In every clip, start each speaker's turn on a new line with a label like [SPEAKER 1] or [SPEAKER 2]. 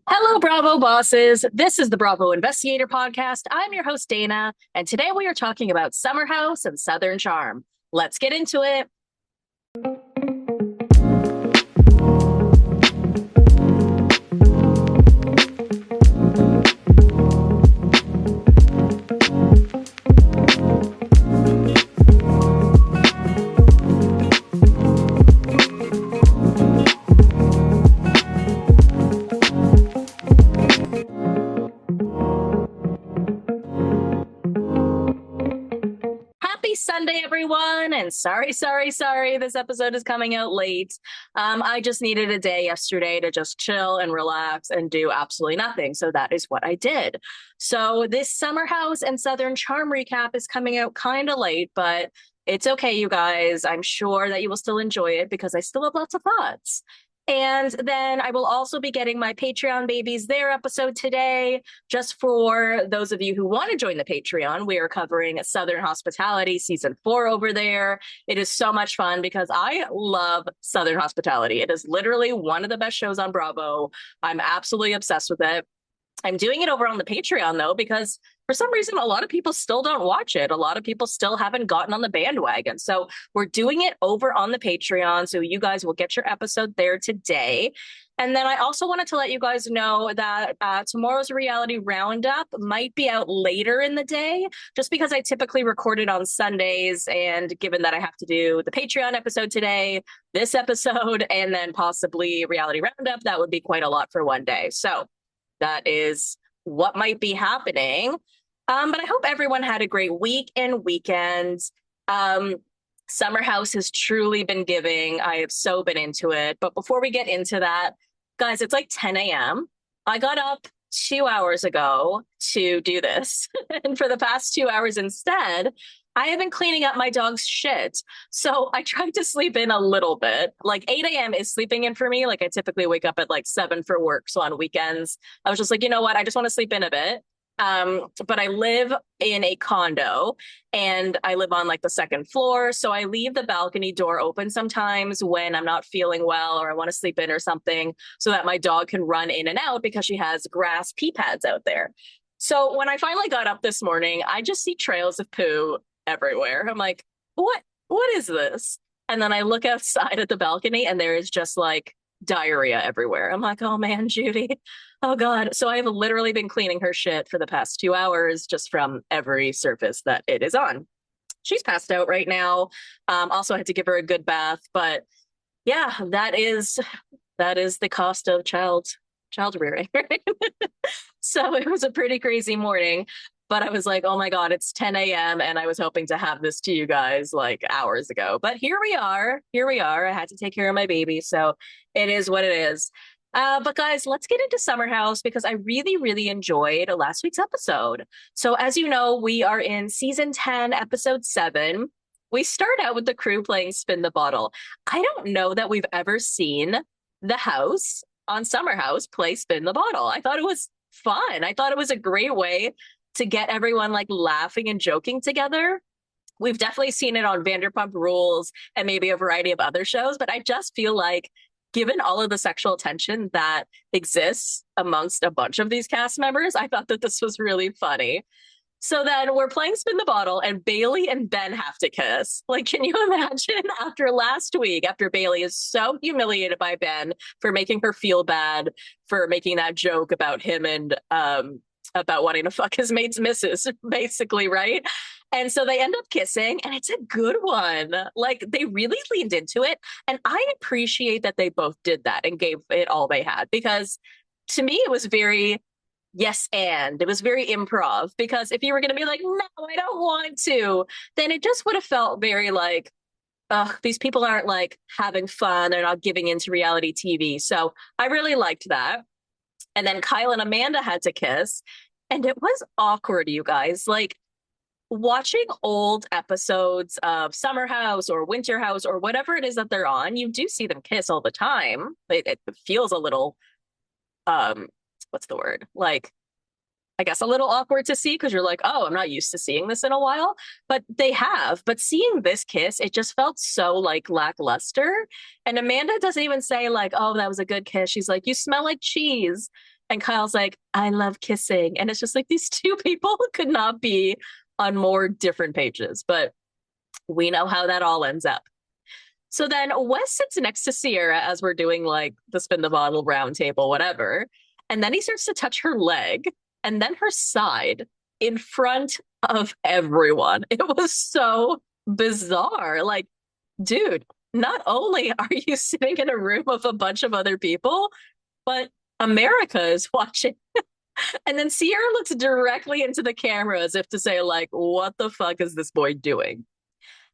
[SPEAKER 1] Hello, Bravo bosses. This is the Bravo Investigator Podcast. I'm your host, Dana, and today we are talking about Summer House and Southern Charm. Let's get into it. Happy Sunday, everyone. And sorry, this episode is coming out late. I just needed a day yesterday to just chill and relax and do absolutely nothing. So that is what I did. So this Summer House and Southern Charm recap is coming out kind of late, but it's okay, you guys. I'm sure that you will still enjoy it because I still have lots of thoughts. And then I will also be getting my Patreon babies their episode today. Just for those of you who want to join the Patreon, we are covering Southern Hospitality season 4 over there. It is so much fun because I love Southern Hospitality. It is literally one of the best shows on Bravo. I'm absolutely obsessed with it. I'm doing it over on the Patreon though, because for some reason, a lot of people still don't watch it. A lot of people still haven't gotten on the bandwagon. So we're doing it over on the Patreon. So you guys will get your episode there today. And then I also wanted to let you guys know that tomorrow's reality roundup might be out later in the day, just because I typically record it on Sundays. And given that I have to do the Patreon episode today, this episode, and then possibly reality roundup, that would be quite a lot for one day. So that is what might be happening. But I hope everyone had a great week and weekend. Summer House has truly been giving. I have so been into it. But before we get into that, guys, it's like 10 a.m. I got up 2 hours ago to do this. And for the past 2 hours instead, I have been cleaning up my dog's shit. So I tried to sleep in a little bit. Like 8 a.m. is sleeping in for me. Like I typically wake up at like 7 for work. So on weekends, I was just like, you know what? I just want to sleep in a bit. But I live in a condo and I live on like the second floor. So I leave the balcony door open sometimes when I'm not feeling well or I want to sleep in or something so that my dog can run in and out because she has grass pee pads out there. So when I finally got up this morning, I just see trails of poo everywhere. I'm like, what is this? And then I look outside at the balcony and there is just like diarrhea everywhere. I'm like, oh man, Judy. Oh God. So I've literally been cleaning her shit for the past 2 hours just from every surface that it is on. She's passed out right now. Also I had to give her a good bath, but yeah, that is the cost of child rearing. So it was a pretty crazy morning. But I was like, oh my God, it's 10 a.m. And I was hoping to have this to you guys like hours ago. But here we are. Here we are. I had to take care of my baby. So it is what it is. But guys, let's get into Summer House because I really enjoyed last week's episode. So as you know, we are in season 10, episode 7. We start out with the crew playing Spin the Bottle. I don't know that we've ever seen the house on Summer House play Spin the Bottle. I thought it was fun. I thought it was a great way to get everyone like laughing and joking together. We've definitely seen it on Vanderpump Rules and maybe a variety of other shows, but I just feel like given all of the sexual tension that exists amongst a bunch of these cast members, I thought that this was really funny. So then we're playing Spin the Bottle, and Bailey and Ben have to kiss. Like, can you imagine after last week, after Bailey is so humiliated by Ben for making her feel bad for making that joke about him and about wanting to fuck his mate's missus, basically, right? And so they end up kissing, and it's a good one. Like, they really leaned into it. And I appreciate that they both did that and gave it all they had because to me, it was very yes and it was very improv because if you were going to be like no I don't want to, then it just would have felt very like these people aren't like having fun, they're not giving into reality TV. So I really liked that. And then Kyle and Amanda had to kiss and it was awkward, you guys. Like watching old episodes of Summer House or Winter House or whatever it is that they're on, you do see them kiss all the time. It feels a little what's the word, like I guess, a little awkward to see because you're like, oh, I'm not used to seeing this in a while. But they have. But seeing this kiss, it just felt so like lackluster. And Amanda doesn't even say, like, oh, that was a good kiss. She's like, you smell like cheese. And Kyle's like, I love kissing. And it's just like these two people could not be on more different pages. But we know how that all ends up. So then Wes sits next to Sierra as we're doing like the spin the bottle round table, whatever. And then he starts to touch her leg and then her side in front of everyone. It was so bizarre. Like, dude, not only are you sitting in a room of a bunch of other people, but America is watching. And then Sierra looks directly into the camera as if to say, like, what the fuck is this boy doing?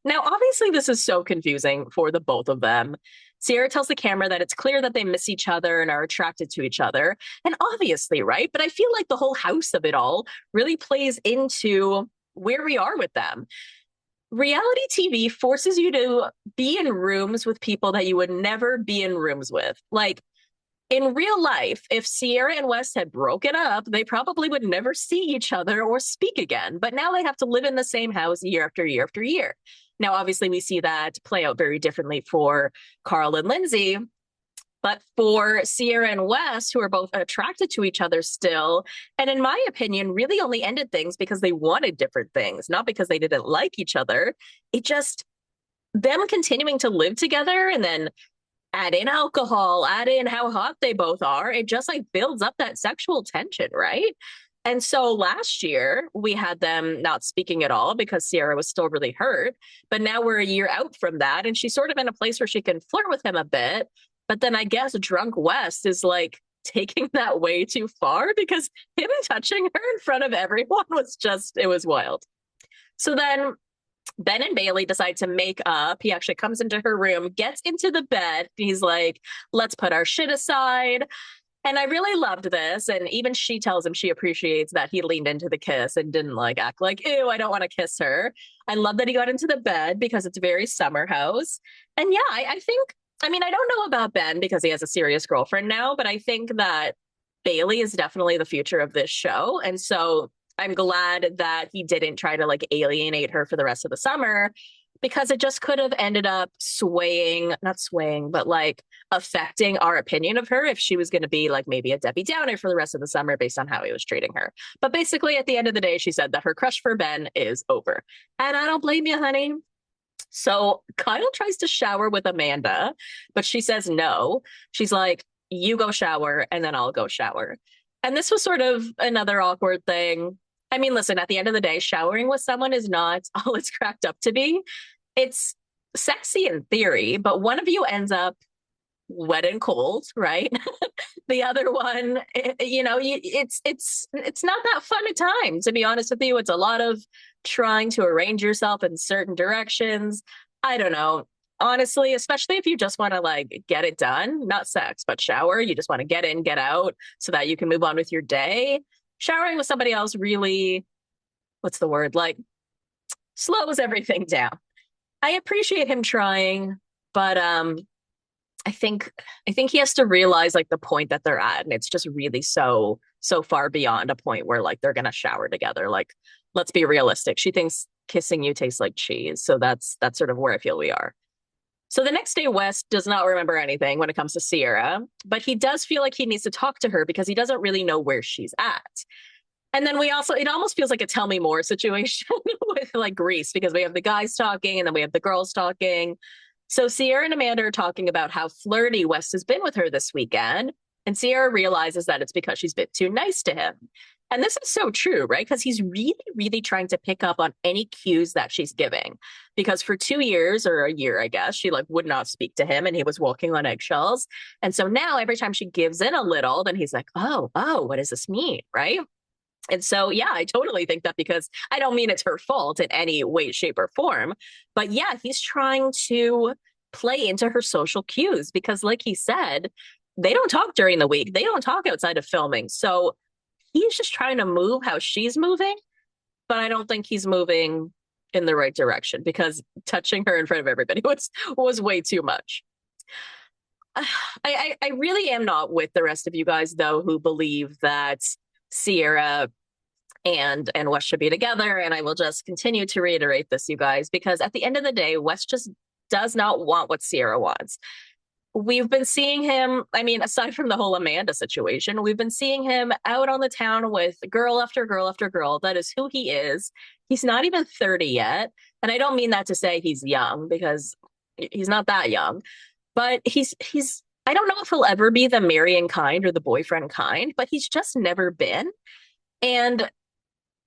[SPEAKER 1] Now, obviously, this is so confusing for the both of them. Sierra tells the camera that it's clear that they miss each other and are attracted to each other. And obviously, right? But I feel like the whole house of it all really plays into where we are with them. Reality TV forces you to be in rooms with people that you would never be in rooms with. Like, in real life, if Sierra and West had broken up, they probably would never see each other or speak again. But now they have to live in the same house year after year after year. Now, obviously, we see that play out very differently for Carl and Lindsay. But for Sierra and West, who are both attracted to each other still, and in my opinion, really only ended things because they wanted different things, not because they didn't like each other. It just, them continuing to live together and then add in alcohol, add in how hot they both are, it just like builds up that sexual tension, right? And so last year we had them not speaking at all because Sierra was still really hurt. But now we're a year out from that, and she's sort of in a place where she can flirt with him a bit. But then I guess drunk West is like taking that way too far because him touching her in front of everyone was just, it was wild. So then Ben and Bailey decide to make up. He actually comes into her room, gets into the bed. He's like, let's put our shit aside. And I really loved this. And even she tells him she appreciates that he leaned into the kiss and didn't like act like, ew, I don't want to kiss her. I love that he got into the bed because it's very summer house. And yeah, I think, I mean, I don't know about Ben because he has a serious girlfriend now, but I think that Bailey is definitely the future of this show. And so I'm glad that he didn't try to like alienate her for the rest of the summer because it just could have ended up swaying, not swaying, but like affecting our opinion of her if she was going to be like maybe a Debbie Downer for the rest of the summer based on how he was treating her. But basically, at the end of the day, she said that her crush for Ben is over. And I don't blame you, honey. So Kyle tries to shower with Amanda, but she says no. She's like, you go shower and then I'll go shower. And this was sort of another awkward thing. I mean, listen, at the end of the day, showering with someone is not all it's cracked up to be. It's sexy in theory, but one of you ends up wet and cold, right? The other one, it's not that fun a time, to be honest with you. It's a lot of trying to arrange yourself in certain directions. I don't know. Honestly, especially if you just want to like get it done, not sex, but shower, you just want to get in, get out so that you can move on with your day. Showering with somebody else really, what's the word? Like slows everything down. I appreciate him trying, but I think he has to realize like the point that they're at, and it's just really so far beyond a point where like they're gonna shower together. Like, let's be realistic. She thinks kissing you tastes like cheese, so that's sort of where I feel we are. So the next day, West does not remember anything when it comes to Sierra, but he does feel like he needs to talk to her because he doesn't really know where she's at. And then it almost feels like a tell me more situation with like Grease because we have the guys talking and then we have the girls talking. So Sierra and Amanda are talking about how flirty West has been with her this weekend. And Sierra realizes that it's because she's been too nice to him. And this is so true, right? Because he's really, really trying to pick up on any cues that she's giving. Because for 2 years or a year, I guess, she like would not speak to him and he was walking on eggshells. And so now every time she gives in a little, then he's like, oh, what does this mean? Right. And so, yeah, I totally think that because I don't mean it's her fault in any way, shape, or form. But yeah, he's trying to play into her social cues because, like he said, they don't talk during the week. They don't talk outside of filming. So he's just trying to move how she's moving. But I don't think he's moving in the right direction because touching her in front of everybody was way too much. I really am not with the rest of you guys, though, who believe that Sierra and Wes should be together. And I will just continue to reiterate this, you guys, because at the end of the day, Wes just does not want what Sierra wants. We've been seeing him, I mean, aside from the whole Amanda situation, we've been seeing him out on the town with girl after girl after girl. That is who he is. He's not even 30 yet. And I don't mean that to say he's young, because he's not that young, but he's I don't know if he'll ever be the marrying kind or the boyfriend kind, but he's just never been. And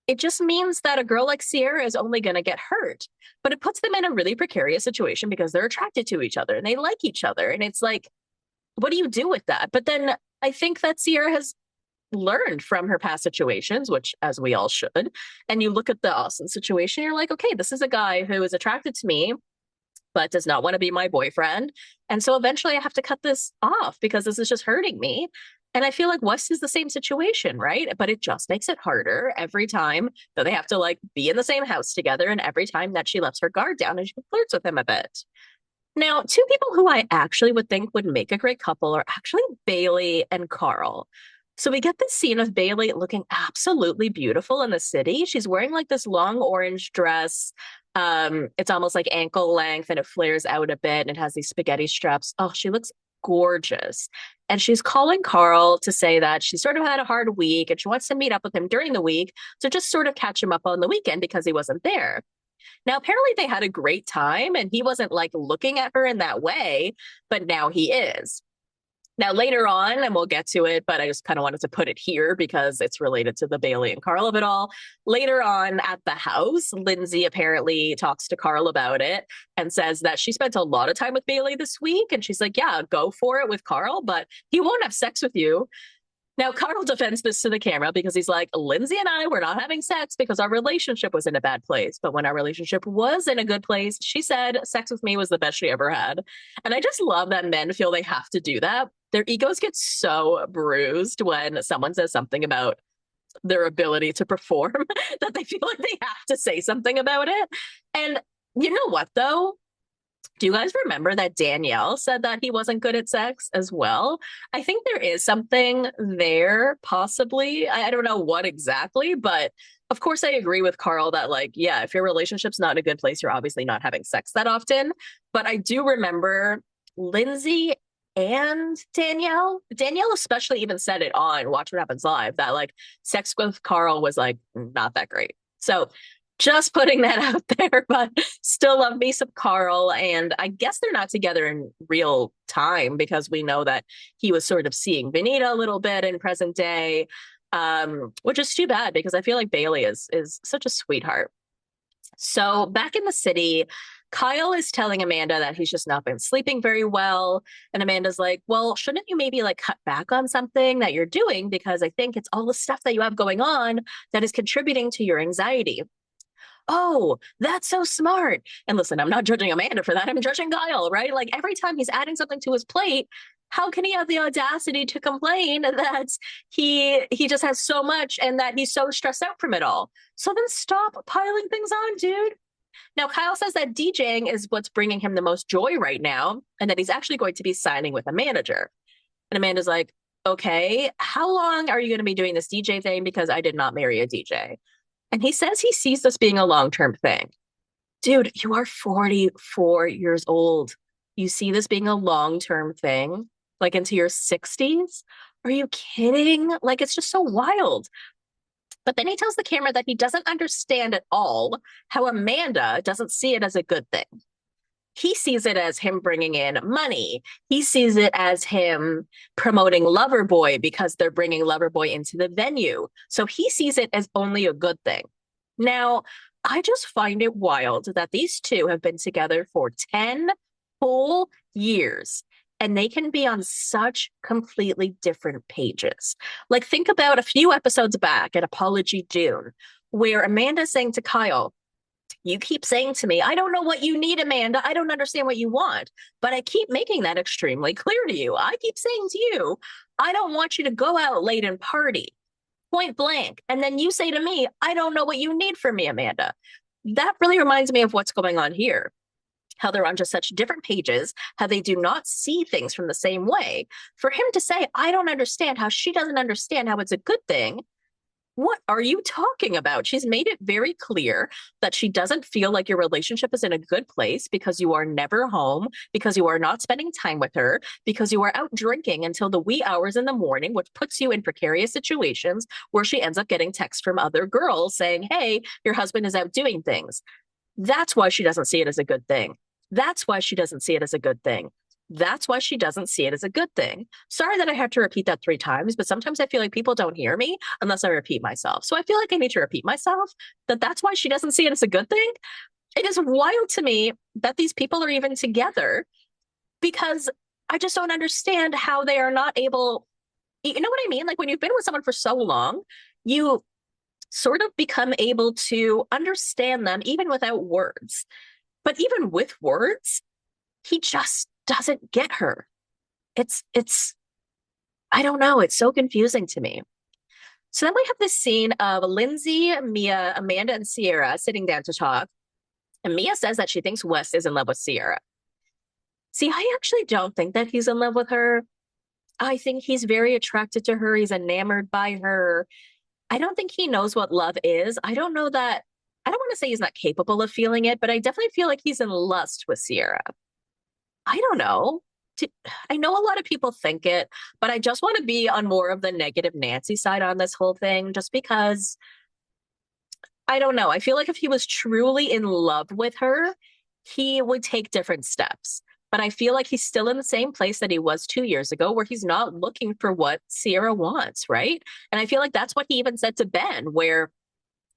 [SPEAKER 1] it just means that a girl like Sierra is only going to get hurt. But it puts them in a really precarious situation because they're attracted to each other and they like each other. And it's like, what do you do with that? But then I think that Sierra has learned from her past situations, which as we all should. And you look at the Austin situation, you're like, okay, this is a guy who is attracted to me, but does not want to be my boyfriend. And so eventually I have to cut this off because this is just hurting me. And I feel like West is the same situation, right? But it just makes it harder every time that they have to like be in the same house together, and every time that she lets her guard down and she flirts with him a bit. Now, two people who I actually would think would make a great couple are actually Bailey and Carl. So we get this scene of Bailey looking absolutely beautiful in the city. She's wearing like this long orange dress. It's almost like ankle length and it flares out a bit and it has these spaghetti straps. Oh, she looks gorgeous. And she's calling Carl to say that she sort of had a hard week and she wants to meet up with him during the week to just sort of catch him up on the weekend because he wasn't there. Now, apparently they had a great time and he wasn't like looking at her in that way, but now he is. Now, later on, and we'll get to it, but I just kind of wanted to put it here because it's related to the Bailey and Carl of it all. Later on at the house, Lindsay apparently talks to Carl about it and says that she spent a lot of time with Bailey this week. And she's like, yeah, go for it with Carl, but he won't have sex with you. Now, Carl defends this to the camera because he's like, Lindsay and I were not having sex because our relationship was in a bad place. But when our relationship was in a good place, she said sex with me was the best she ever had. And I just love that men feel they have to do that. Their egos get so bruised when someone says something about their ability to perform that they feel like they have to say something about it. And you know what, though? Do you guys remember that Danielle said that he wasn't good at sex as well? I think there is something there, possibly. I don't know what exactly, but of course I agree with Carl that, like, yeah, if your relationship's not in a good place, you're obviously not having sex that often. But I do remember Lindsay and Danielle especially even said it on Watch What Happens Live that like sex with Carl was like not that great. So just putting that out there, but still love me some Carl. And I guess they're not together in real time because we know that he was sort of seeing Benita a little bit in present day, which is too bad because I feel like Bailey is such a sweetheart. So back in the city, Kyle is telling Amanda that he's just not been sleeping very well. And Amanda's like, well, shouldn't you maybe like cut back on something that you're doing? Because I think it's all the stuff that you have going on that is contributing to your anxiety. Oh, that's so smart. And listen, I'm not judging Amanda for that. I'm judging Kyle, right? Like every time he's adding something to his plate, how can he have the audacity to complain that he just has so much and that he's so stressed out from it all? So then stop piling things on, dude. Now, Kyle says that DJing is what's bringing him the most joy right now, and that he's actually going to be signing with a manager. And Amanda's like, okay, how long are you going to be doing this DJ thing? Because I did not marry a DJ. And he says he sees this being a long-term thing. Dude, you are 44 years old. You see this being a long-term thing, like into your 60s? Are you kidding? Like, it's just so wild. But then he tells the camera that he doesn't understand at all how Amanda doesn't see it as a good thing. He sees it as him bringing in money. He sees it as him promoting Loverboy because they're bringing Loverboy into the venue. So he sees it as only a good thing. Now, I just find it wild that these two have been together for 10 whole years and they can be on such completely different pages. Like, think about a few episodes back at Apology June, where Amanda's saying to Kyle, you keep saying to me, I don't know what you need, Amanda. I don't understand what you want. But I keep making that extremely clear to you. I keep saying to you, I don't want you to go out late and party, point blank. And then you say to me, I don't know what you need from me, Amanda. That really reminds me of what's going on here. How they're on just such different pages, how they do not see things from the same way. For him to say, I don't understand how she doesn't understand how it's a good thing, What are you talking about? She's made it very clear that she doesn't feel like your relationship is in a good place because you are never home, because you are not spending time with her, because you are out drinking until the wee hours in the morning, which puts you in precarious situations where she ends up getting texts from other girls saying, hey, your husband is out doing things. That's why she doesn't see it as a good thing. That's why she doesn't see it as a good thing. That's why she doesn't see it as a good thing. Sorry that I have to repeat that 3 times, but sometimes I feel like people don't hear me unless I repeat myself. So I feel like I need to repeat myself that that's why she doesn't see it as a good thing. It is wild to me that these people are even together because I just don't understand how they are not able. You know what I mean? Like when you've been with someone for so long, you sort of become able to understand them even without words. But even with words, he just doesn't get her. It's I don't know, it's so confusing to me. So then we have this scene of Lindsay, Mia, Amanda, and Sierra sitting down to talk. And Mia says that she thinks Wes is in love with Sierra. See, I actually don't think that he's in love with her. I think he's very attracted to her. He's enamored by her. I don't think he knows what love is. I don't know that. I don't want to say he's not capable of feeling it, but I definitely feel like he's in lust with Sierra. I don't know. I know a lot of people think it, but I just want to be on more of the negative Nancy side on this whole thing, just because I don't know. I feel like if he was truly in love with her, he would take different steps. But I feel like he's still in the same place that he was 2 years ago, where he's not looking for what Sierra wants, right? And I feel like that's what he even said to Ben, where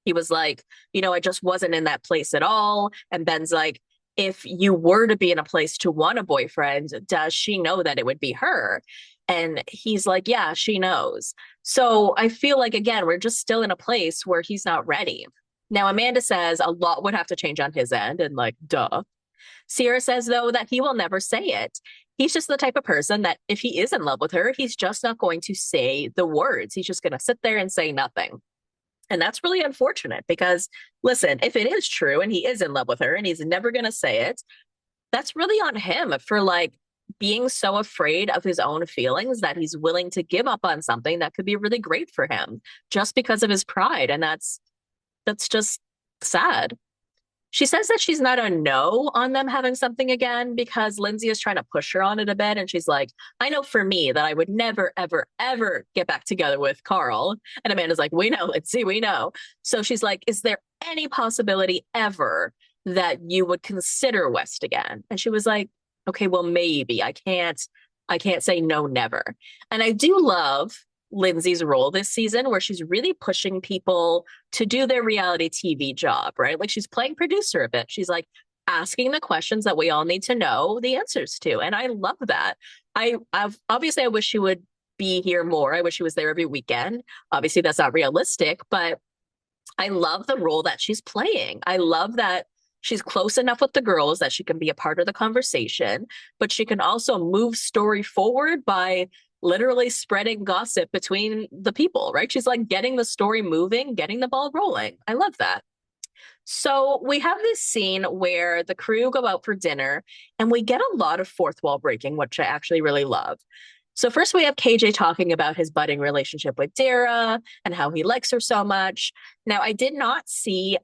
[SPEAKER 1] he was like, I just wasn't in that place at all. And Ben's like, if you were to be in a place to want a boyfriend, does she know that it would be her? And he's like, yeah, she knows. So I feel like, again, we're just still in a place where he's not ready. Now, Amanda says a lot would have to change on his end, and like, duh. Sierra says, though, that he will never say it. He's just the type of person that if he is in love with her, he's just not going to say the words. He's just going to sit there and say nothing. And that's really unfortunate because, listen, if it is true and he is in love with her and he's never going to say it, that's really on him for like being so afraid of his own feelings that he's willing to give up on something that could be really great for him just because of his pride. And that's just sad. She says that she's not a no on them having something again because Lindsay is trying to push her on it a bit. And she's like, I know for me that I would never, ever, ever get back together with Carl. And Amanda's like, we know, Lindsay, we know. So she's like, is there any possibility ever that you would consider West again? And she was like, okay, well, maybe. I can't say no, never. And I do love Lindsay's role this season where she's really pushing people to do their reality TV job, right? Like she's playing producer a bit. She's like asking the questions that we all need to know the answers to. And I love that. Obviously I wish she would be here more. I wish she was there every weekend. Obviously that's not realistic, but I love the role that she's playing. I love that she's close enough with the girls that she can be a part of the conversation, but she can also move story forward by literally spreading gossip between the people, right? She's like getting the story moving, getting the ball rolling. I love that. So we have this scene where the crew go out for dinner and we get a lot of fourth wall breaking, which I actually really love. So first we have KJ talking about his budding relationship with Dara and how he likes her so much. Now I did not see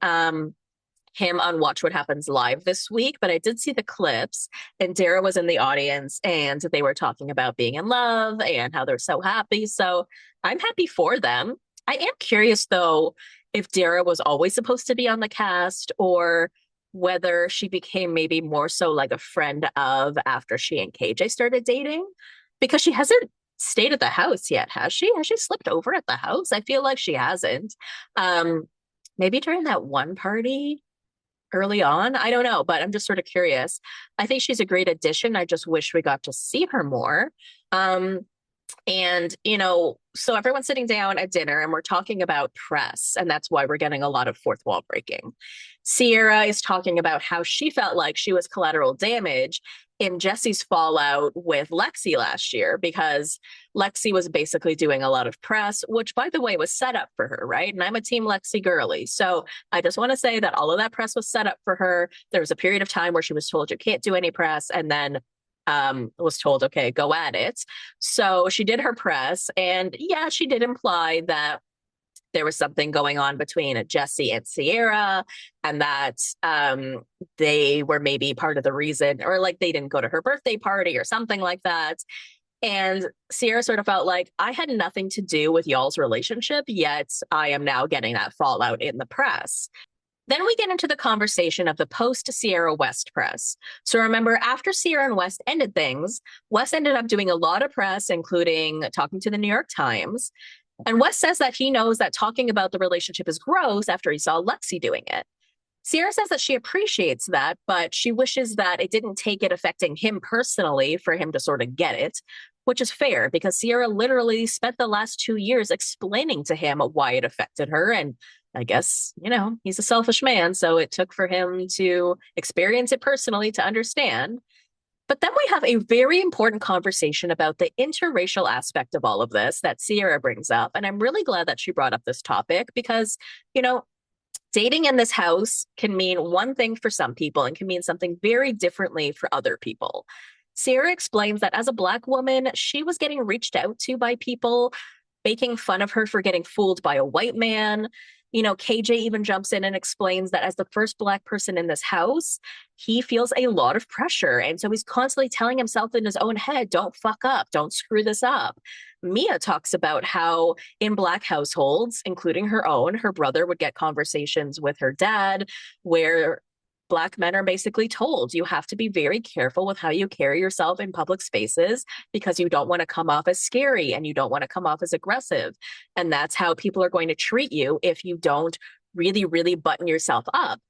[SPEAKER 1] him on Watch What Happens Live this week, but I did see the clips and Dara was in the audience and they were talking about being in love and how they're so happy. So I'm happy for them. I am curious though if Dara was always supposed to be on the cast or whether she became maybe more so like a friend of after she and KJ started dating because she hasn't stayed at the house yet, has she? Has she slipped over at the house? I feel like she hasn't. Um, Maybe during that one party early on. I don't know, but I'm just sort of curious. I think she's a great addition. I just wish we got to see her more. Um, so everyone's sitting down at dinner and we're talking about press, and that's why we're getting a lot of fourth wall breaking. Sierra is talking about how she felt like she was collateral damage in Jesse's fallout with Lexi last year because Lexi was basically doing a lot of press, which, by the way, was set up for her, right? And I'm a team Lexi girly. So I just want to say that all of that press was set up for her. There was a period of time where she was told you can't do any press, and then was told, okay, go at it. So she did her press. And yeah, she did imply that there was something going on between Jesse and Sierra, and that they were maybe part of the reason, or like they didn't go to her birthday party or something like that. And Sierra sort of felt like I had nothing to do with y'all's relationship, yet I am now getting that fallout in the press. Then we get into the conversation of the post Sierra West press. So remember, after Sierra and West ended things, West ended up doing a lot of press, including talking to the New York Times. And West says that he knows that talking about the relationship is gross after he saw Lexi doing it. Sierra says that she appreciates that, but she wishes that it didn't take it affecting him personally for him to sort of get it, which is fair because Sierra literally spent the last 2 years explaining to him why it affected her. And I guess, he's a selfish man, so it took for him to experience it personally to understand. But then we have a very important conversation about the interracial aspect of all of this that Sierra brings up. And I'm really glad that she brought up this topic because, dating in this house can mean one thing for some people and can mean something very differently for other people. Sierra explains that as a Black woman, she was getting reached out to by people making fun of her for getting fooled by a white man. KJ even jumps in and explains that as the first Black person in this house, he feels a lot of pressure. And so he's constantly telling himself in his own head, don't fuck up, don't screw this up. Mia talks about how in Black households, including her own, her brother would get conversations with her dad where Black men are basically told you have to be very careful with how you carry yourself in public spaces because you don't want to come off as scary and you don't want to come off as aggressive. And that's how people are going to treat you if you don't really, really button yourself up.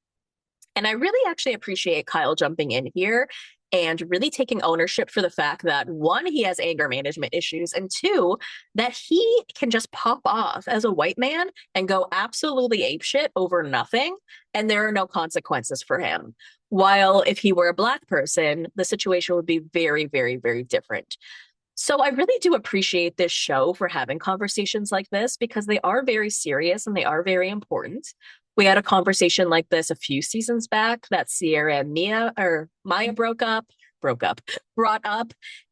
[SPEAKER 1] And I really actually appreciate Kyle jumping in here and really taking ownership for the fact that one, he has anger management issues, and two, that he can just pop off as a white man and go absolutely apeshit over nothing, and there are no consequences for him. While if he were a Black person, the situation would be very, very, very different. So I really do appreciate this show for having conversations like this because they are very serious and they are very important. We had a conversation like this a few seasons back that Sierra and Maya brought up.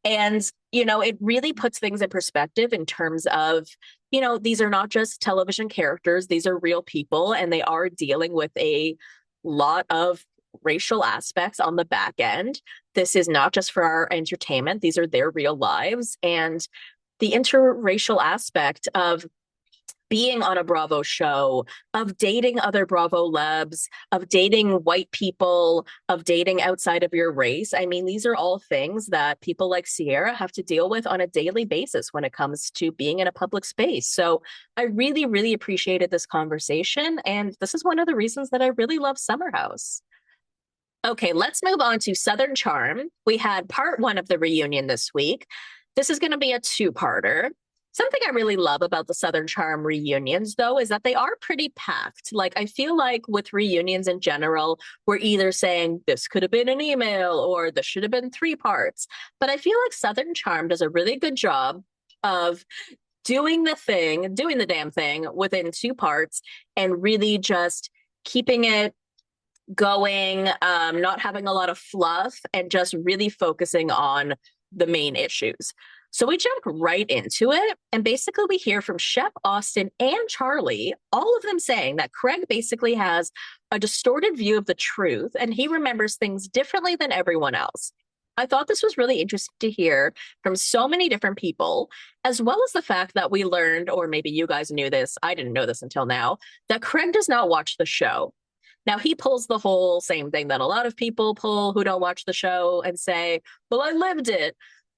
[SPEAKER 1] And, it really puts things in perspective in terms of, these are not just television characters, these are real people, and they are dealing with a lot of racial aspects on the back end. This is not just for our entertainment, these are their real lives. And the interracial aspect of being on a Bravo show, of dating other Bravo lebs, of dating white people, of dating outside of your race. I mean, these are all things that people like Sierra have to deal with on a daily basis when it comes to being in a public space. So I really, really appreciated this conversation. And this is one of the reasons that I really love Summer House. Okay, let's move on to Southern Charm. We had part one of the reunion this week. This is going to be a two-parter. Something I really love about the Southern Charm reunions, though, is that they are pretty packed. Like, I feel like with reunions in general, we're either saying this could have been an email or this should have been 3 parts. But I feel like Southern Charm does a really good job of doing the damn thing within 2 parts and really just keeping it going, not having a lot of fluff and just really focusing on the main issues. So we jump right into it. And basically we hear from Shep, Austin, and Charlie, all of them saying that Craig basically has a distorted view of the truth and he remembers things differently than everyone else. I thought this was really interesting to hear from so many different people, as well as the fact that we learned, or maybe you guys knew this, I didn't know this until now, that Craig does not watch the show. Now, he pulls the whole same thing that a lot of people pull who don't watch the show and say, well, I lived it.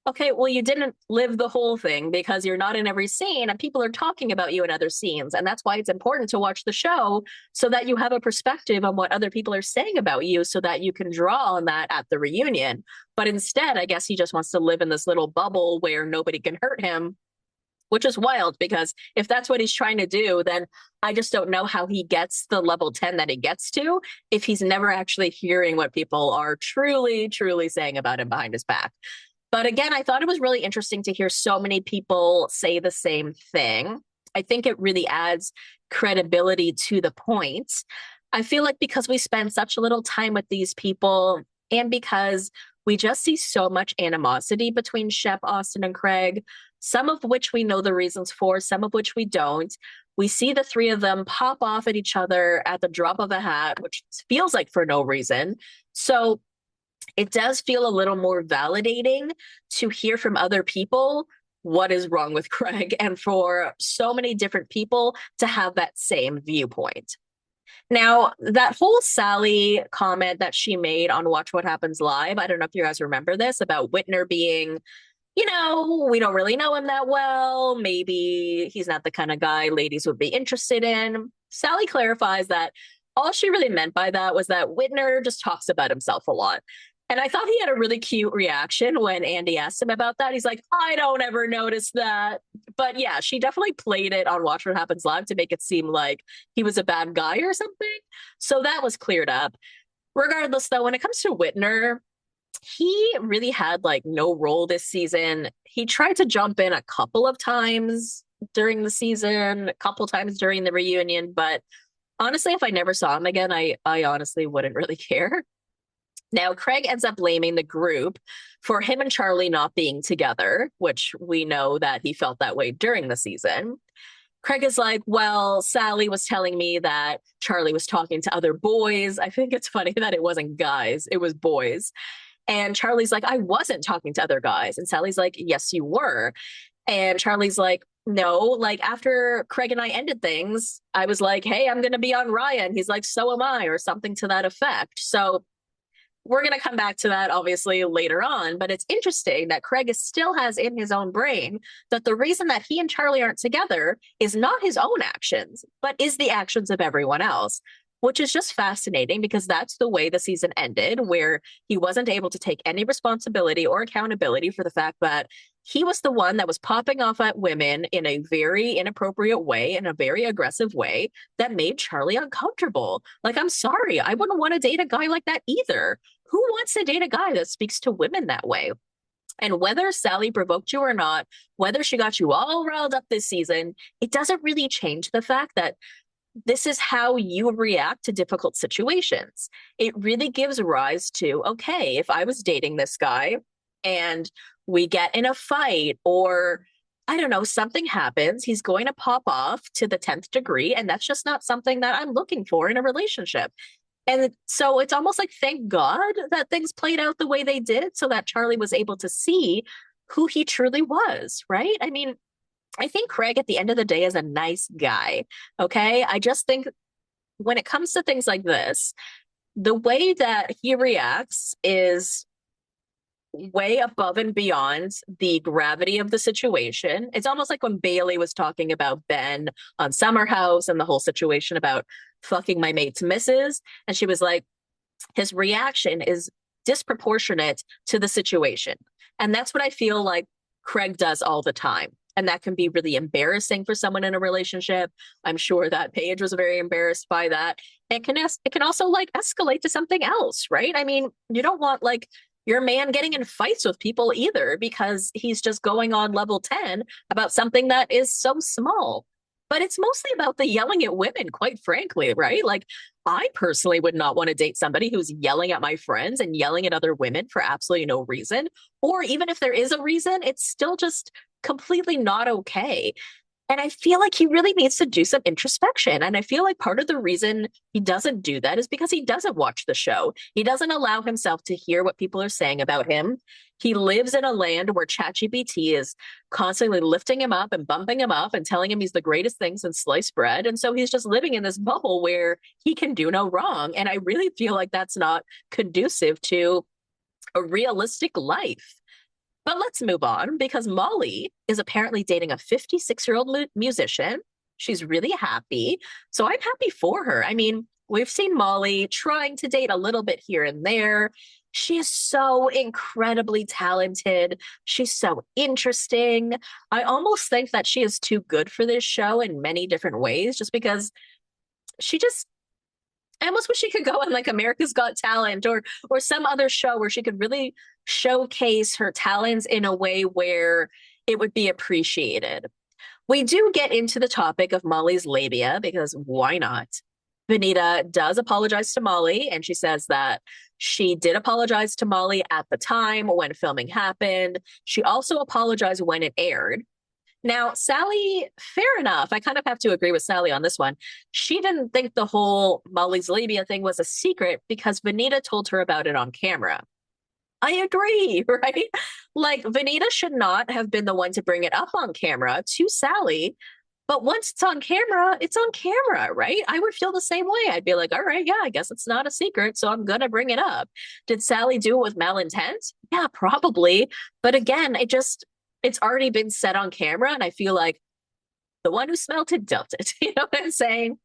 [SPEAKER 1] Okay, well, you didn't live the whole thing because you're not in every scene and people are talking about you in other scenes. And that's why it's important to watch the show so that you have a perspective on what other people are saying about you so that you can draw on that at the reunion. But instead, I guess he just wants to live in this little bubble where nobody can hurt him, which is wild because if that's what he's trying to do, then I just don't know how he gets the level 10 that he gets to if he's never actually hearing what people are truly, truly saying about him behind his back. But again, I thought it was really interesting to hear so many people say the same thing. I think it really adds credibility to the point. I feel like because we spend such a little time with these people and because we just see so much animosity between Shep, Austin, and Craig, some of which we know the reasons for, some of which we don't. We see the three of them pop off at each other at the drop of a hat, which feels like for no reason. So it does feel a little more validating to hear from other people what is wrong with Craig and for so many different people to have that same viewpoint. Now, that whole Sally comment that she made on Watch What Happens Live, I don't know if you guys remember this about Whitner being, we don't really know him that well. Maybe he's not the kind of guy ladies would be interested in. Sally clarifies that all she really meant by that was that Whitner just talks about himself a lot. And I thought he had a really cute reaction when Andy asked him about that. He's like, I don't ever notice that. But yeah, she definitely played it on Watch What Happens Live to make it seem like he was a bad guy or something. So that was cleared up. Regardless, though, when it comes to Whitner, he really had like no role this season. He tried to jump in a couple of times during the season, a couple times during the reunion, but honestly, if I never saw him again, I honestly wouldn't really care. Now, Craig ends up blaming the group for him and Charlie not being together, which we know that he felt that way during the season. Craig is like, well, Sally was telling me that Charlie was talking to other boys. I think it's funny that it wasn't guys, it was boys. And Charlie's like, I wasn't talking to other guys. And Sally's like, yes, you were. And Charlie's like, no, like after Craig and I ended things, I was like, hey, I'm going to be on Ryan. He's like, so am I, or something to that effect. So we're going to come back to that obviously later on, but it's interesting that Craig still has in his own brain that the reason that he and Charlie aren't together is not his own actions, but is the actions of everyone else, which is just fascinating because that's the way the season ended, where he wasn't able to take any responsibility or accountability for the fact that he was the one that was popping off at women in a very inappropriate way, in a very aggressive way that made Charlie uncomfortable. Like, I'm sorry, I wouldn't want to date a guy like that either. Who wants to date a guy that speaks to women that way? And whether Sally provoked you or not, whether she got you all riled up this season, it doesn't really change the fact that this is how you react to difficult situations. It really gives rise to, okay, if I was dating this guy and we get in a fight or I don't know, something happens, he's going to pop off to the 10th degree. And that's just not something that I'm looking for in a relationship. And so it's almost like, thank God that things played out the way they did so that Charlie was able to see who he truly was, right? I mean, I think Craig at the end of the day is a nice guy. Okay. I just think when it comes to things like this, the way that he reacts is way above and beyond the gravity of the situation. It's almost like when Bailey was talking about Ben on Summer House and the whole situation about fucking my mate's missus. And she was like, his reaction is disproportionate to the situation. And that's what I feel like Craig does all the time. And that can be really embarrassing for someone in a relationship. I'm sure that Paige was very embarrassed by that. It can also like escalate to something else, right? I mean, you don't want like your man getting in fights with people either because he's just going on level 10 about something that is so small. But it's mostly about the yelling at women, quite frankly, right? Like, I personally would not want to date somebody who's yelling at my friends and yelling at other women for absolutely no reason. Or even if there is a reason, it's still just completely not okay. And I feel like he really needs to do some introspection. And I feel like part of the reason he doesn't do that is because he doesn't watch the show. He doesn't allow himself to hear what people are saying about him. He lives in a land where ChatGPT is constantly lifting him up and bumping him up and telling him he's the greatest thing since sliced bread. And so he's just living in this bubble where he can do no wrong. And I really feel like that's not conducive to a realistic life. But let's move on because Molly is apparently dating a 56-year-old musician. She's really happy. So I'm happy for her. I mean, we've seen Molly trying to date a little bit here and there. She is so incredibly talented. She's so interesting. I almost think that she is too good for this show in many different ways, just because she just I almost wish she could go on like America's Got Talent or some other show where she could really showcase her talents in a way where it would be appreciated. We do get into the topic of Molly's labia because why not? Vanita does apologize to Molly, and she says that she did apologize to Molly at the time when filming happened. She also apologized when it aired. Now, Sally, fair enough. I kind of have to agree with Sally on this one. She didn't think the whole Molly's labia thing was a secret because Vanita told her about it on camera. I agree, right? Like, Vanita should not have been the one to bring it up on camera to Sally. But once it's on camera, right? I would feel the same way. I'd be like, all right, yeah, I guess it's not a secret, so I'm gonna bring it up. Did Sally do it with malintent? Yeah, probably. But again, it's already been said on camera, and I feel like the one who smelt it dealt it. You know what I'm saying?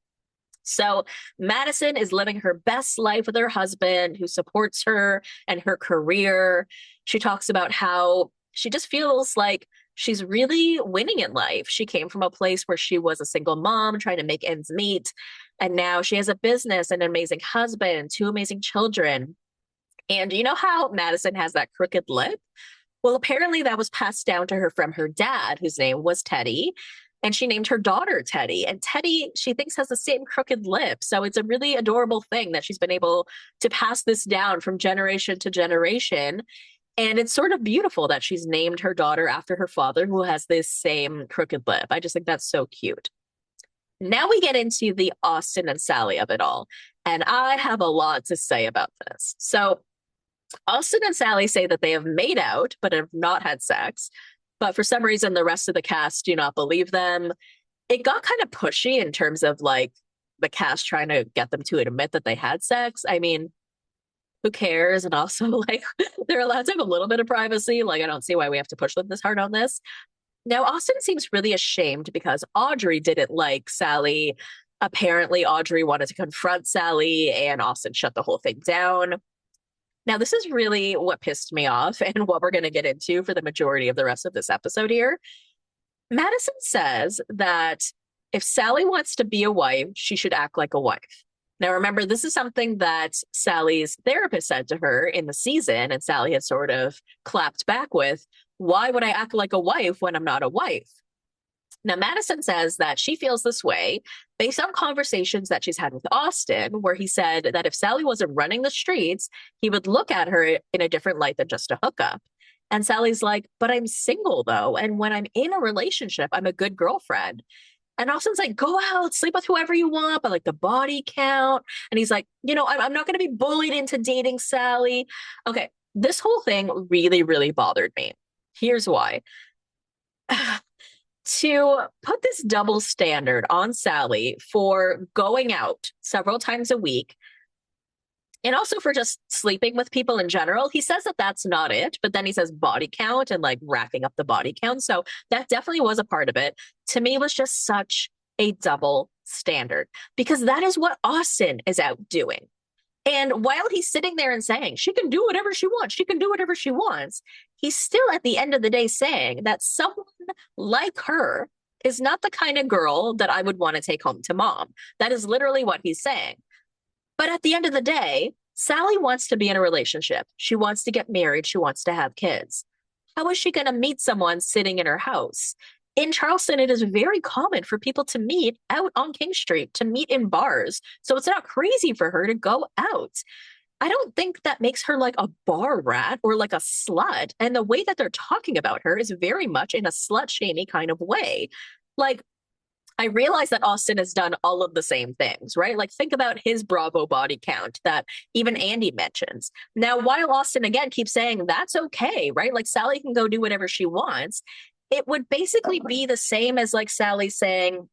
[SPEAKER 1] So Madison is living her best life with her husband who supports her and her career. She talks about how she just feels like she's really winning in life. She came from a place where she was a single mom trying to make ends meet. And now she has a business, an amazing husband, two amazing children. And you know how Madison has that crooked lip? Well, apparently that was passed down to her from her dad, whose name was Teddy. And she named her daughter Teddy. And Teddy, she thinks, has the same crooked lip. So it's a really adorable thing that she's been able to pass this down from generation to generation. And it's sort of beautiful that she's named her daughter after her father, who has this same crooked lip. I just think that's so cute. Now we get into the Austin and Sally of it all. And I have a lot to say about this. So Austin and Sally say that they have made out, but have not had sex. But for some reason, the rest of the cast do not believe them. It got kind of pushy in terms of like the cast trying to get them to admit that they had sex. I mean, who cares? And also, like, they're allowed to have a little bit of privacy. Like, I don't see why we have to push them this hard on this. Now, Austin seems really ashamed because Audrey didn't like Sally. Apparently, Audrey wanted to confront Sally, and Austin shut the whole thing down. Now, this is really what pissed me off and what we're going to get into for the majority of the rest of this episode here. Madison says that if Sally wants to be a wife, she should act like a wife. Now, remember, this is something that Sally's therapist said to her in the season, and Sally had sort of clapped back with, why would I act like a wife when I'm not a wife? Now, Madison says that she feels this way based on conversations that she's had with Austin, where he said that if Sally wasn't running the streets, he would look at her in a different light than just a hookup. And Sally's like, but I'm single though. And when I'm in a relationship, I'm a good girlfriend. And Austin's like, go out, sleep with whoever you want, but like the body count. And he's like, I'm not going to be bullied into dating Sally. Okay, this whole thing really, really bothered me. Here's why. To put this double standard on Sally for going out several times a week and also for just sleeping with people in general, he says that that's not it, but then he says body count and like racking up the body count. So that definitely was a part of it. To me, it was just such a double standard because that is what Austin is out doing. And while he's sitting there and saying she can do whatever she wants, she can do whatever she wants, he's still at the end of the day saying that someone like her is not the kind of girl that I would want to take home to mom. That is literally what he's saying. But at the end of the day, Sally wants to be in a relationship. She wants to get married. She wants to have kids. How is she going to meet someone sitting in her house? In Charleston, it is very common for people to meet out on King Street, to meet in bars. So it's not crazy for her to go out. I don't think that makes her like a bar rat or like a slut. And the way that they're talking about her is very much in a slut shamey kind of way. Like, I realize that Austin has done all of the same things, right? Like, think about his Bravo body count that even Andy mentions. Now, while Austin again keeps saying that's okay, right? Like, Sally can go do whatever she wants. It would basically be the same as like Sally saying,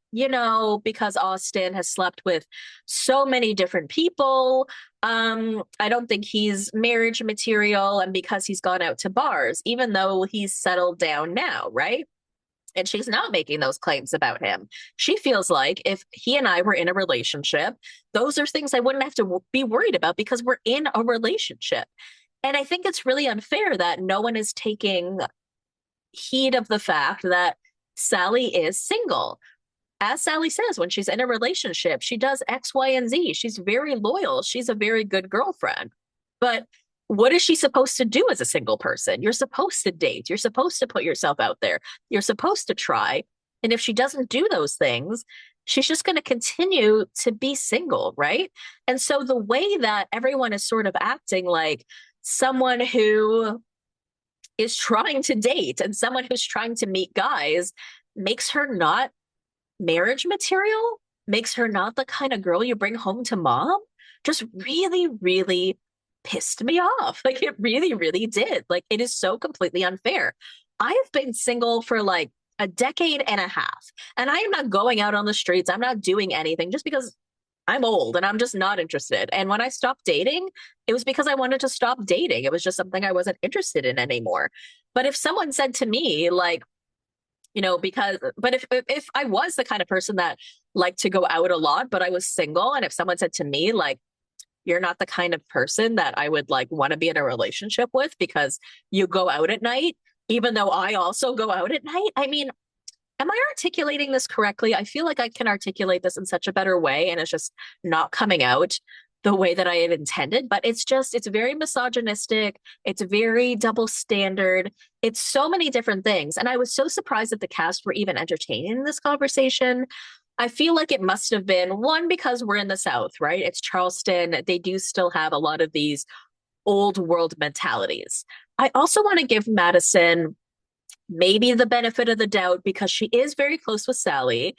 [SPEAKER 1] because Austin has slept with so many different people, I don't think he's marriage material, and because he's gone out to bars, even though he's settled down now, right? And she's not making those claims about him. She feels like if he and I were in a relationship, those are things I wouldn't have to be worried about because we're in a relationship. And I think it's really unfair that no one is taking heed of the fact that Sally is single. As Sally says, when she's in a relationship, she does X, Y, and Z. She's very loyal. She's a very good girlfriend. But what is she supposed to do as a single person? You're supposed to date. You're supposed to put yourself out there. You're supposed to try. And if she doesn't do those things, she's just going to continue to be single, right? And so the way that everyone is sort of acting like someone who is trying to date and someone who's trying to meet guys, makes her not marriage material, makes her not the kind of girl you bring home to mom, just really, really pissed me off. Like it really, really did. Like it is so completely unfair. I have been single for like a decade and a half, and I am not going out on the streets. I'm not doing anything just because I'm old and I'm just not interested. And when I stopped dating, it was because I wanted to stop dating. It was just something I wasn't interested in anymore. But if someone said to me, like, but if I was the kind of person that liked to go out a lot, but I was single, and if someone said to me, like, you're not the kind of person that I would like want to be in a relationship with because you go out at night, even though I also go out at night. I mean, am I articulating this correctly? I feel like I can articulate this in such a better way, and it's just not coming out the way that I had intended. But it's very misogynistic. It's very double standard. It's so many different things. And I was so surprised that the cast were even entertaining this conversation. I feel like it must have been one, because we're in the South, right? It's Charleston. They do still have a lot of these old world mentalities. I also want to give Madison maybe the benefit of the doubt because she is very close with Sally.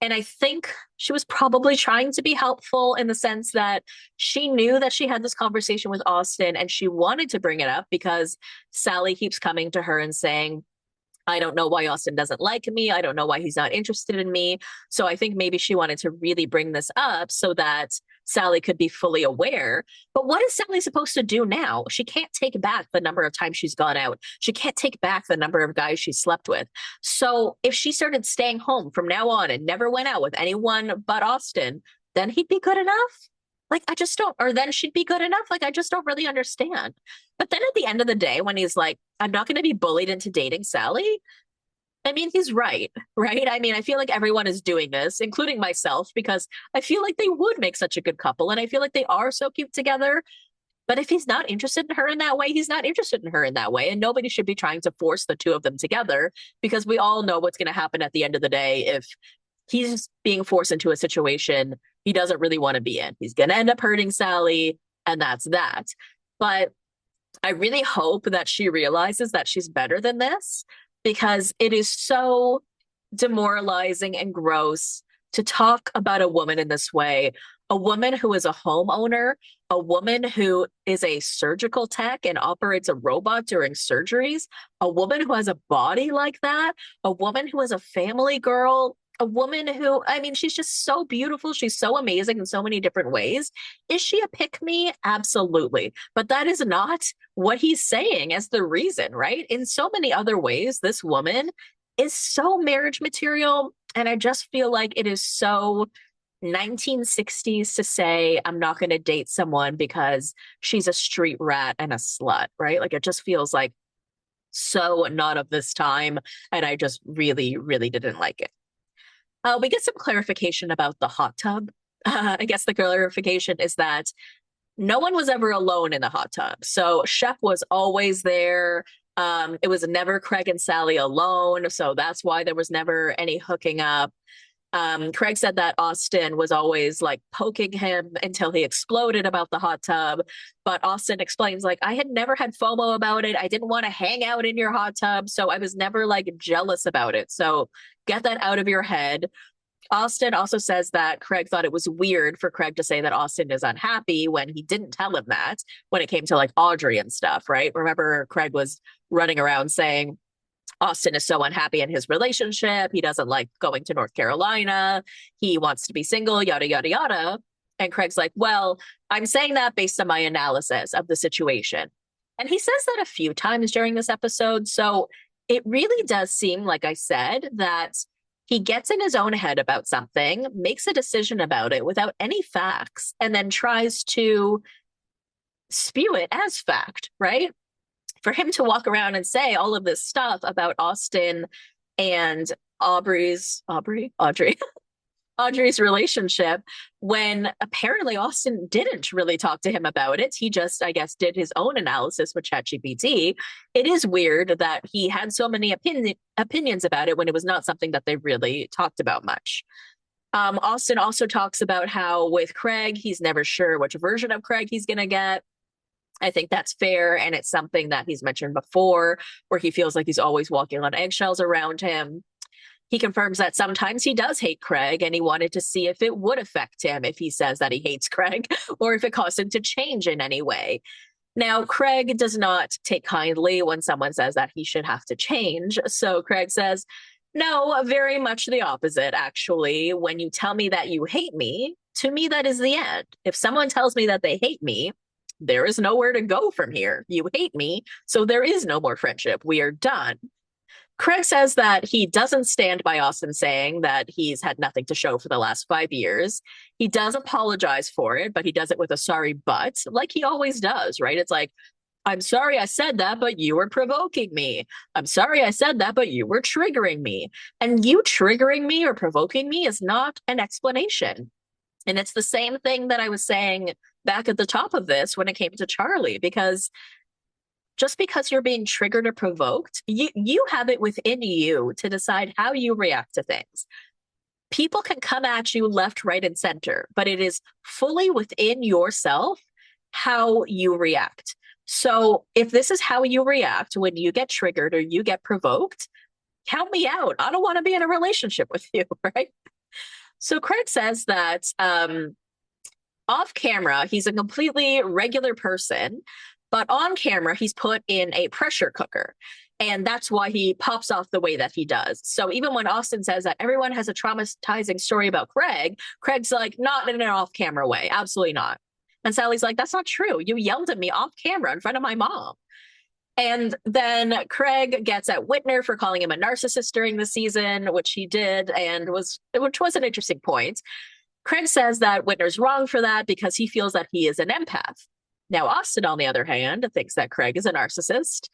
[SPEAKER 1] And I think she was probably trying to be helpful in the sense that she knew that she had this conversation with Austin and she wanted to bring it up because Sally keeps coming to her and saying, I don't know why Austin doesn't like me. I don't know why he's not interested in me. So I think maybe she wanted to really bring this up so that Sally could be fully aware. But what is Sally supposed to do now? She can't take back the number of times she's gone out. She can't take back the number of guys she slept with. So if she started staying home from now on and never went out with anyone but Austin, then he'd be good enough. Like, I just don't, or then she'd be good enough. Like, I just don't really understand. But then at the end of the day, when he's like, I'm not going to be bullied into dating Sally, I mean, he's right, right? I mean, I feel like everyone is doing this, including myself, because I feel like they would make such a good couple and I feel like they are so cute together. But if he's not interested in her in that way, he's not interested in her in that way. And nobody should be trying to force the two of them together because we all know what's going to happen at the end of the day if he's being forced into a situation he doesn't really want to be in. He's going to end up hurting Sally, and that's that. But I really hope that she realizes that she's better than this because it is so demoralizing and gross to talk about a woman in this way. A woman who is a homeowner, a woman who is a surgical tech and operates a robot during surgeries, a woman who has a body like that, a woman who is a family girl, a woman who, I mean, she's just so beautiful. She's so amazing in so many different ways. Is she a pick me? Absolutely. But that is not what he's saying as the reason, right? In so many other ways, this woman is so marriage material. And I just feel like it is so 1960s to say, I'm not going to date someone because she's a street rat and a slut, right? Like it just feels like so not of this time. And I just really, really didn't like it. We get some clarification about the hot tub. I guess the clarification is that no one was ever alone in the hot tub. So Shep was always there. It was never Craig and Sally alone. So that's why there was never any hooking up. Craig said that Austin was always like poking him until he exploded about the hot tub. But Austin explains, like, I had never had FOMO about it. I didn't want to hang out in your hot tub. So I was never like jealous about it. So get that out of your head. Austin also says that Craig thought it was weird for Craig to say that Austin is unhappy when he didn't tell him that when it came to like Audrey and stuff, right? Remember, Craig was running around saying, Austin is so unhappy in his relationship. He doesn't like going to North Carolina. He wants to be single, yada, yada, yada. And Craig's like, well, I'm saying that based on my analysis of the situation. And he says that a few times during this episode. So it really does seem, like I said, that he gets in his own head about something, makes a decision about it without any facts, and then tries to spew it as fact, right? For him to walk around and say all of this stuff about Austin and Audrey, Audrey's relationship when apparently Austin didn't really talk to him about it. He just, I guess, did his own analysis with ChatGPT. It is weird that he had so many opinions about it when it was not something that they really talked about much. Austin also talks about how with Craig, he's never sure which version of Craig he's going to get. I think that's fair. And it's something that he's mentioned before, where he feels like he's always walking on eggshells around him. He confirms that sometimes he does hate Craig, and he wanted to see if it would affect him if he says that he hates Craig or if it caused him to change in any way. Now, Craig does not take kindly when someone says that he should have to change. So Craig says, no, very much the opposite, actually. When you tell me that you hate me, to me, that is the end. If someone tells me that they hate me, there is nowhere to go from here. You hate me, so there is no more friendship. We are done. Craig says that he doesn't stand by Austin saying that he's had nothing to show for the last 5 years. He does apologize for it, but he does it with a sorry but, like he always does, right? It's like, I'm sorry I said that, but you were provoking me. I'm sorry I said that, but you were triggering me. And you triggering me or provoking me is not an explanation. And it's the same thing that I was saying back at the top of this when it came to Charlie, because just because you're being triggered or provoked, you have it within you to decide how you react to things. People can come at you left, right, and center, but it is fully within yourself how you react. So if this is how you react when you get triggered or you get provoked, count me out. I don't want to be in a relationship with you, right? So Craig says that off camera, he's a completely regular person, but on camera, he's put in a pressure cooker. And that's why he pops off the way that he does. So even when Austin says that everyone has a traumatizing story about Craig, Craig's like, not in an off-camera way. Absolutely not. And Sally's like, that's not true. You yelled at me off camera in front of my mom. And then Craig gets at Whitner for calling him a narcissist during the season, which he did, which was an interesting point. Craig says that Whitner's wrong for that because he feels that he is an empath. Now, Austin, on the other hand, thinks that Craig is a narcissist.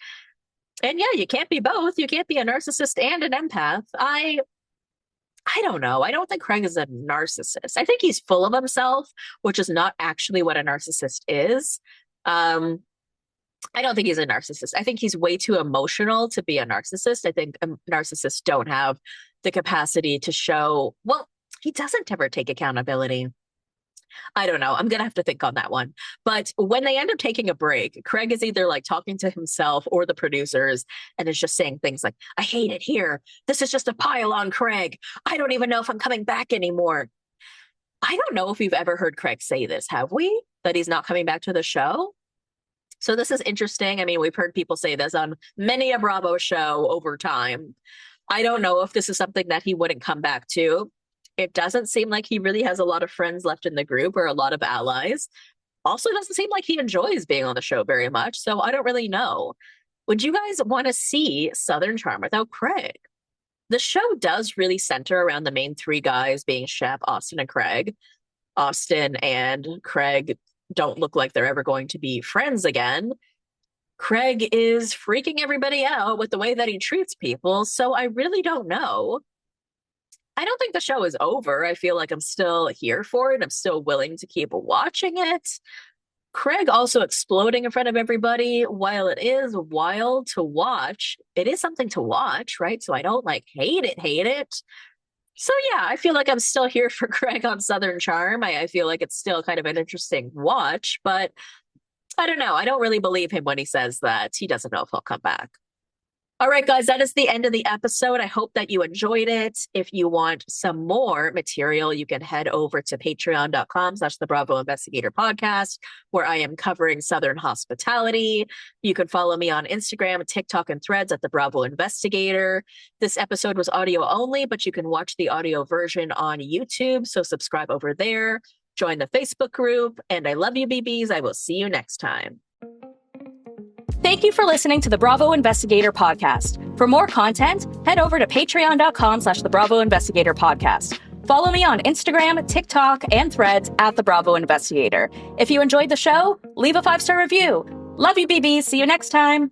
[SPEAKER 1] And yeah, you can't be both. You can't be a narcissist and an empath. I don't know. I don't think Craig is a narcissist. I think he's full of himself, which is not actually what a narcissist is. I don't think he's a narcissist. I think he's way too emotional to be a narcissist. I think narcissists don't have the capacity to show, well, he doesn't ever take accountability. I don't know. I'm going to have to think on that one. But when they end up taking a break, Craig is either like talking to himself or the producers and is just saying things like, I hate it here. This is just a pile on Craig. I don't even know if I'm coming back anymore. I don't know if we've ever heard Craig say this, have we? That he's not coming back to the show? So this is interesting. I mean, we've heard people say this on many a Bravo show over time. I don't know if this is something that he wouldn't come back to. It doesn't seem like he really has a lot of friends left in the group or a lot of allies. Also doesn't seem like he enjoys being on the show very much. So I don't really know. Would you guys want to see Southern Charm without Craig? The show does really center around the main three guys being Shep, Austin, and Craig. Austin and Craig don't look like they're ever going to be friends again. Craig is freaking everybody out with the way that he treats people. So I really don't know. I don't think the show is over. I feel like I'm still here for it. I'm still willing to keep watching it. Craig also exploding in front of everybody, while it is wild to watch, it is something to watch, right? So I don't like hate it. So yeah, I feel like I'm still here for Craig on Southern Charm. I feel like it's still kind of an interesting watch, but I don't know. I don't really believe him when he says that he doesn't know if he'll come back. All right, guys, that is the end of the episode. I hope that you enjoyed it. If you want some more material, you can head over to patreon.com/the Bravo Investigator Podcast, where I am covering Southern hospitality. You can follow me on Instagram, TikTok, and Threads at the Bravo Investigator. This episode was audio only, but you can watch the audio version on YouTube. So subscribe over there, join the Facebook group, and I love you, BBs. I will see you next time.
[SPEAKER 2] Thank you for listening to the Bravo Investigator Podcast. For more content, head over to patreon.com/the Bravo Investigator Podcast. Follow me on Instagram, TikTok, and Threads at the Bravo Investigator. If you enjoyed the show, leave a 5-star review. Love you, BBs. See you next time.